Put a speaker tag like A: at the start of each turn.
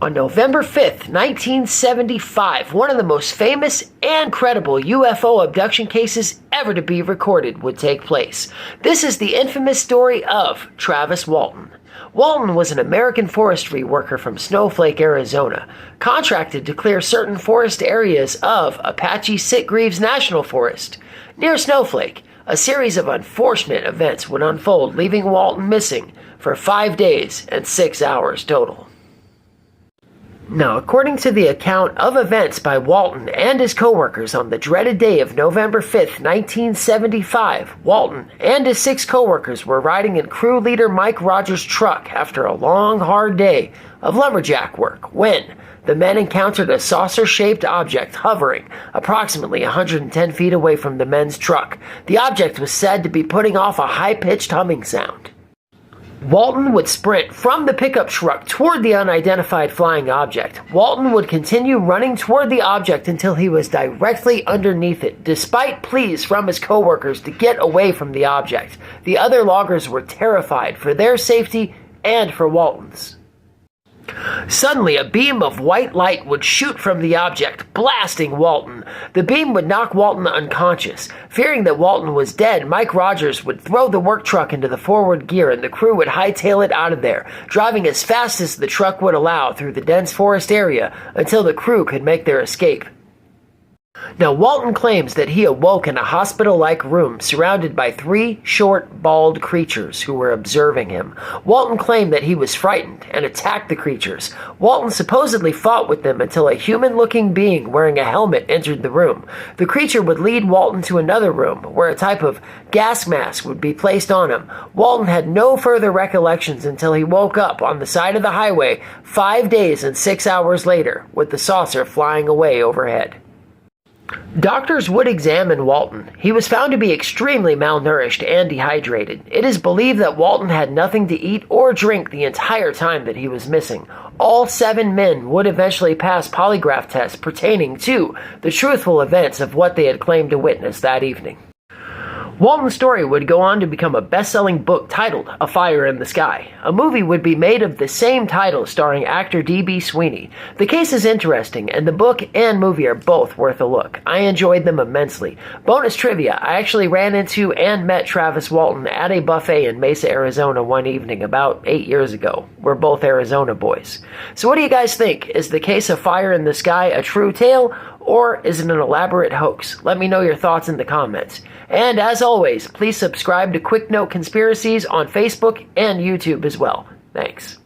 A: On November 5th, 1975, one of the most famous and credible UFO abduction cases ever to be recorded would take place. This is the infamous story of Travis Walton. Walton was an American forestry worker from Snowflake, Arizona, contracted to clear certain forest areas of Apache Sitgreaves National Forest. Near Snowflake, a series of unfortunate events would unfold, leaving Walton missing for 5 days and 6 hours total. Now, according to the account of events by Walton and his co-workers on the dreaded day of November 5th, 1975, Walton and his 6 co-workers were riding in crew leader Mike Rogers' truck after a long, hard day of lumberjack work when the men encountered a saucer-shaped object hovering approximately 110 feet away from the men's truck. The object was said to be putting off a high-pitched humming sound. Walton would sprint from the pickup truck toward the unidentified flying object. Walton would continue running toward the object until he was directly underneath it, despite pleas from his coworkers to get away from the object. The other loggers were terrified for their safety and for Walton's. Suddenly, a beam of white light would shoot from the object, blasting Walton. The beam would knock Walton unconscious. Fearing that Walton was dead, Mike Rogers would throw the work truck into the forward gear and the crew would hightail it out of there, driving as fast as the truck would allow through the dense forest area until the crew could make their escape. Now, Walton claims that he awoke in a hospital-like room surrounded by 3 short, bald creatures who were observing him. Walton claimed that he was frightened and attacked the creatures. Walton supposedly fought with them until a human-looking being wearing a helmet entered the room. The creature would lead Walton to another room where a type of gas mask would be placed on him. Walton had no further recollections until he woke up on the side of the highway 5 days and 6 hours later with the saucer flying away overhead. Doctors would examine Walton. He was found to be extremely malnourished and dehydrated. It is believed that Walton had nothing to eat or drink the entire time that he was missing. All 7 men would eventually pass polygraph tests pertaining to the truthful events of what they had claimed to witness that evening. Walton's story would go on to become a best-selling book titled A Fire in the Sky. A movie would be made of the same title starring actor D.B. Sweeney. The case is interesting, and the book and movie are both worth a look. I enjoyed them immensely. Bonus trivia, I actually ran into and met Travis Walton at a buffet in Mesa, Arizona one evening about 8 years ago. We're both Arizona boys. So what do you guys think? Is the case of Fire in the Sky a true tale, or is it an elaborate hoax? Let me know your thoughts in the comments. And as always, please subscribe to Quick Note Conspiracies on Facebook and YouTube as well. Thanks.